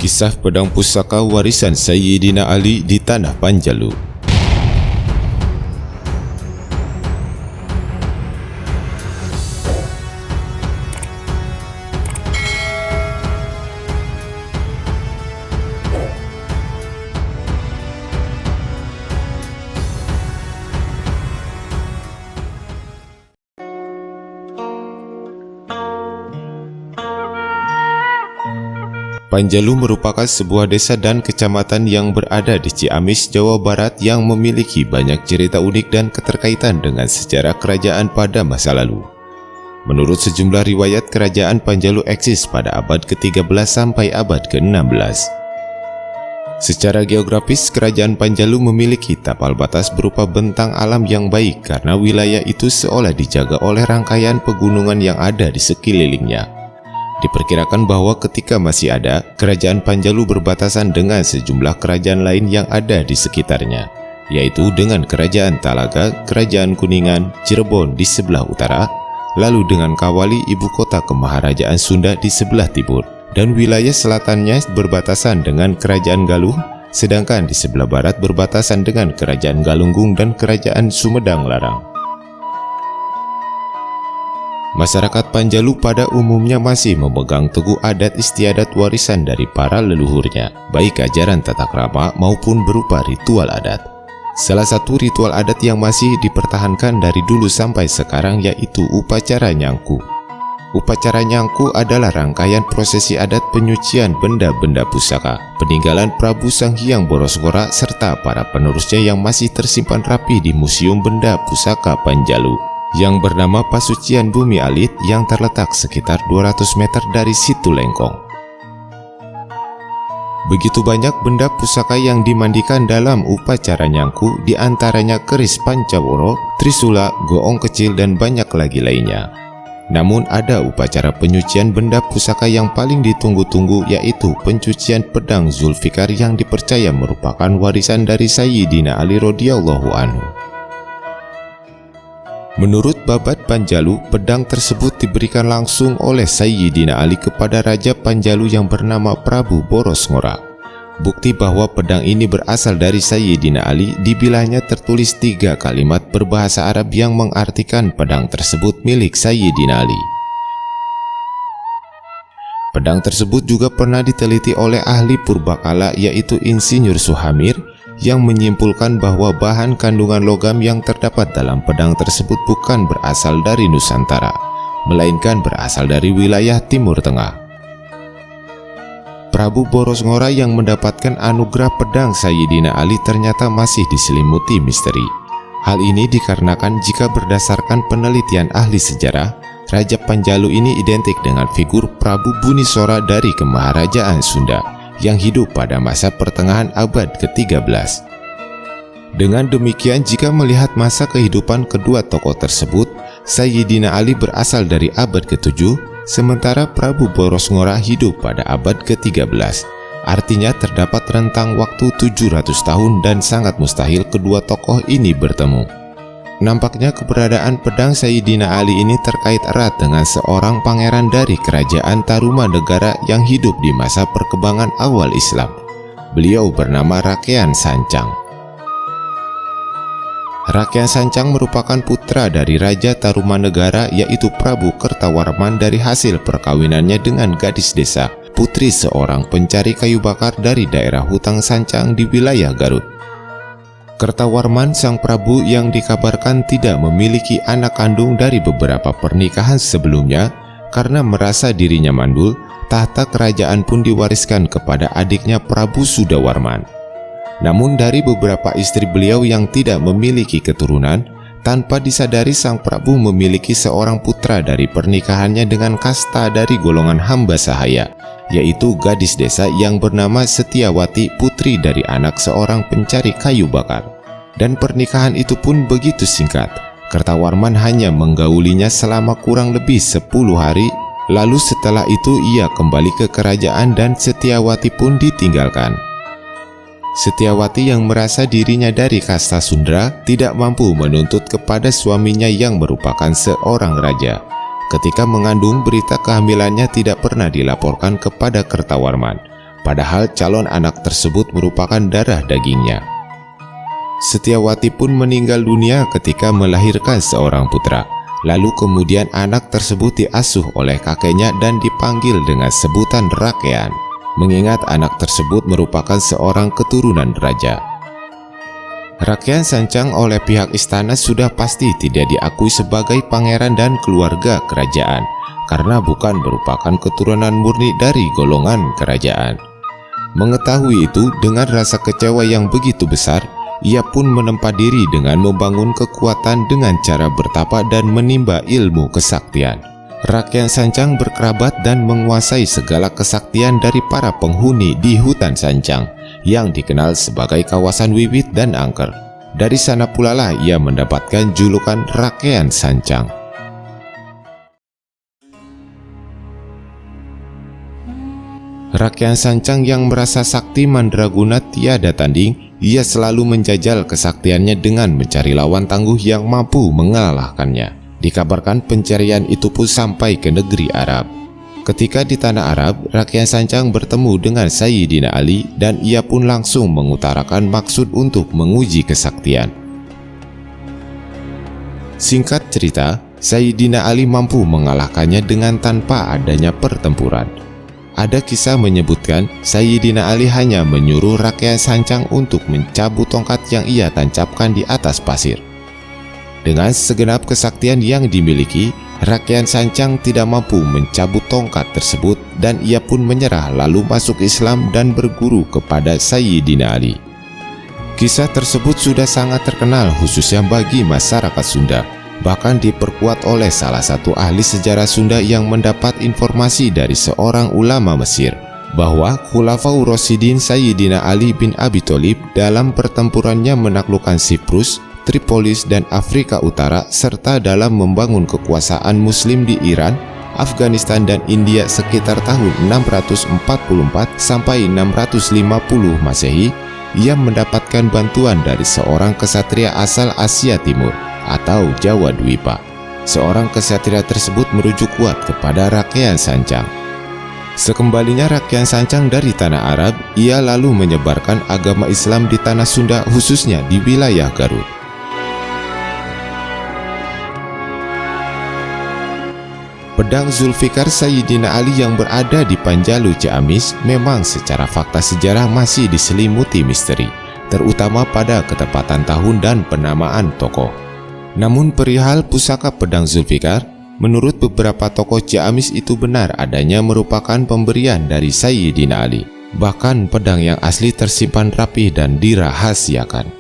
Kisah pedang pusaka warisan Sayyidina Ali di Tanah Panjalu. Panjalu merupakan sebuah desa dan kecamatan yang berada di Ciamis, Jawa Barat yang memiliki banyak cerita unik dan keterkaitan dengan sejarah kerajaan pada masa lalu. Menurut sejumlah riwayat, kerajaan Panjalu eksis pada abad ke-13 sampai abad ke-16. Secara geografis, kerajaan Panjalu memiliki tapal batas berupa bentang alam yang baik karena wilayah itu seolah dijaga oleh rangkaian pegunungan yang ada di sekelilingnya. Diperkirakan bahwa ketika masih ada, kerajaan Panjalu berbatasan dengan sejumlah kerajaan lain yang ada di sekitarnya, yaitu dengan kerajaan Talaga, kerajaan Kuningan, Cirebon di sebelah utara, lalu dengan Kawali ibu kota kemaharajaan Sunda di sebelah timur, dan wilayah selatannya berbatasan dengan kerajaan Galuh, sedangkan di sebelah barat berbatasan dengan kerajaan Galunggung dan kerajaan Sumedang Larang. Masyarakat Panjalu pada umumnya masih memegang teguh adat istiadat warisan dari para leluhurnya, baik ajaran tata krama maupun berupa ritual adat. Salah satu ritual adat yang masih dipertahankan dari dulu sampai sekarang yaitu upacara nyangku. Upacara nyangku adalah rangkaian prosesi adat penyucian benda-benda pusaka peninggalan Prabu Sanghyang Borosngora serta para penerusnya yang masih tersimpan rapi di Museum Benda Pusaka Panjalu yang bernama Pasucian Bumi Alit yang terletak sekitar 200 meter dari Situ Lengkong. Begitu banyak benda pusaka yang dimandikan dalam upacara nyangku, diantaranya keris Pancaworo, Trisula, goong kecil, dan banyak lagi lainnya. Namun ada upacara penyucian benda pusaka yang paling ditunggu-tunggu, yaitu pencucian pedang Zulfikar yang dipercaya merupakan warisan dari Sayyidina Ali radhiyallahu anhu. Menurut Babat Panjalu, pedang tersebut diberikan langsung oleh Sayyidina Ali kepada Raja Panjalu yang bernama Prabu Borosngora. Bukti bahwa pedang ini berasal dari Sayyidina Ali, dibilangnya tertulis 3 kalimat berbahasa Arab yang mengartikan pedang tersebut milik Sayyidina Ali. Pedang tersebut juga pernah diteliti oleh ahli purbakala yaitu Insinyur Suhamir, yang menyimpulkan bahwa bahan kandungan logam yang terdapat dalam pedang tersebut bukan berasal dari Nusantara, melainkan berasal dari wilayah Timur Tengah. Prabu Borosngora yang mendapatkan anugerah pedang Sayyidina Ali ternyata masih diselimuti misteri. Hal ini dikarenakan jika berdasarkan penelitian ahli sejarah, Raja Panjalu ini identik dengan figur Prabu Bunisora dari Kemaharajaan Sunda yang hidup pada masa pertengahan abad ke-13. Dengan demikian, jika melihat masa kehidupan kedua tokoh tersebut, Sayyidina Ali berasal dari abad ke-7, sementara Prabu Borosngora hidup pada abad ke-13. Artinya terdapat rentang waktu 700 tahun dan sangat mustahil kedua tokoh ini bertemu. Nampaknya keberadaan pedang Sayyidina Ali ini terkait erat dengan seorang pangeran dari kerajaan Tarumanegara yang hidup di masa perkembangan awal Islam. Beliau bernama Rakyan Sancang. Rakyan Sancang merupakan putra dari Raja Tarumanegara yaitu Prabu Kertawarman dari hasil perkawinannya dengan gadis desa, putri seorang pencari kayu bakar dari daerah Hutang Sancang di wilayah Garut. Kertawarman sang prabu yang dikabarkan tidak memiliki anak kandung dari beberapa pernikahan sebelumnya karena merasa dirinya mandul, tahta kerajaan pun diwariskan kepada adiknya Prabu Sudawarman. Namun dari beberapa istri beliau yang tidak memiliki keturunan, tanpa disadari sang prabu memiliki seorang putra dari pernikahannya dengan kasta dari golongan hamba sahaya, yaitu gadis desa yang bernama Setiawati, putri dari anak seorang pencari kayu bakar. Dan pernikahan itu pun begitu singkat. Kertawarman hanya menggaulinya selama kurang lebih 10 hari, lalu setelah itu ia kembali ke kerajaan dan Setiawati pun ditinggalkan. Setiawati yang merasa dirinya dari kasta Sundra tidak mampu menuntut kepada suaminya yang merupakan seorang raja. Ketika mengandung, berita kehamilannya tidak pernah dilaporkan kepada Kertawarman. padahal calon anak tersebut merupakan darah dagingnya. Setiawati pun meninggal dunia ketika melahirkan seorang putra. Lalu kemudian anak tersebut diasuh oleh kakeknya dan dipanggil dengan sebutan Rakean, mengingat anak tersebut merupakan seorang keturunan raja. Rakean Sancang oleh pihak istana sudah pasti tidak diakui sebagai pangeran dan keluarga kerajaan, karena bukan merupakan keturunan murni dari golongan kerajaan. Mengetahui itu, dengan rasa kecewa yang begitu besar, ia pun menempa diri dengan membangun kekuatan dengan cara bertapa dan menimba ilmu kesaktian. Rakean Sancang berkerabat dan menguasai segala kesaktian dari para penghuni di hutan Sancang yang dikenal sebagai kawasan Wiwit dan Angker. Dari sana pula lah ia mendapatkan julukan Rakean Sancang. Rakean Sancang yang merasa sakti mandraguna tiada tanding, ia selalu menjajal kesaktiannya dengan mencari lawan tangguh yang mampu mengalahkannya. Dikabarkan pencarian itu pun sampai ke negeri Arab. Ketika di tanah Arab, Rakean Sancang bertemu dengan Sayyidina Ali dan ia pun langsung mengutarakan maksud untuk menguji kesaktian. Singkat cerita, Sayyidina Ali mampu mengalahkannya dengan tanpa adanya pertempuran. Ada kisah menyebutkan Sayyidina Ali hanya menyuruh Rakean Sancang untuk mencabut tongkat yang ia tancapkan di atas pasir. Dengan segenap kesaktian yang dimiliki, Rakean Sancang tidak mampu mencabut tongkat tersebut dan ia pun menyerah lalu masuk Islam dan berguru kepada Sayyidina Ali. Kisah tersebut sudah sangat terkenal khususnya bagi masyarakat Sunda. Bahkan diperkuat oleh salah satu ahli sejarah Sunda yang mendapat informasi dari seorang ulama Mesir bahwa Khulafaur Rasyidin Sayyidina Ali bin Abi Thalib dalam pertempurannya menaklukkan Siprus, Tripolis dan Afrika Utara serta dalam membangun kekuasaan Muslim di Iran, Afghanistan dan India sekitar tahun 644 sampai 650 Masehi, ia mendapatkan bantuan dari seorang kesatria asal Asia Timur atau Jawa Dwipa. Seorang kesatria tersebut merujuk kuat kepada Rakean Sancang. Sekembalinya Rakean Sancang dari tanah Arab, ia lalu menyebarkan agama Islam di tanah Sunda khususnya di wilayah Garut. Pedang Zulfikar Sayyidina Ali yang berada di Panjalu Ciamis memang secara fakta sejarah masih diselimuti misteri, terutama pada ketepatan tahun dan penamaan tokoh. Namun perihal pusaka pedang Zulfikar, menurut beberapa tokoh Ciamis itu benar adanya merupakan pemberian dari Sayyidina Ali. Bahkan pedang yang asli tersimpan rapih dan dirahasiakan.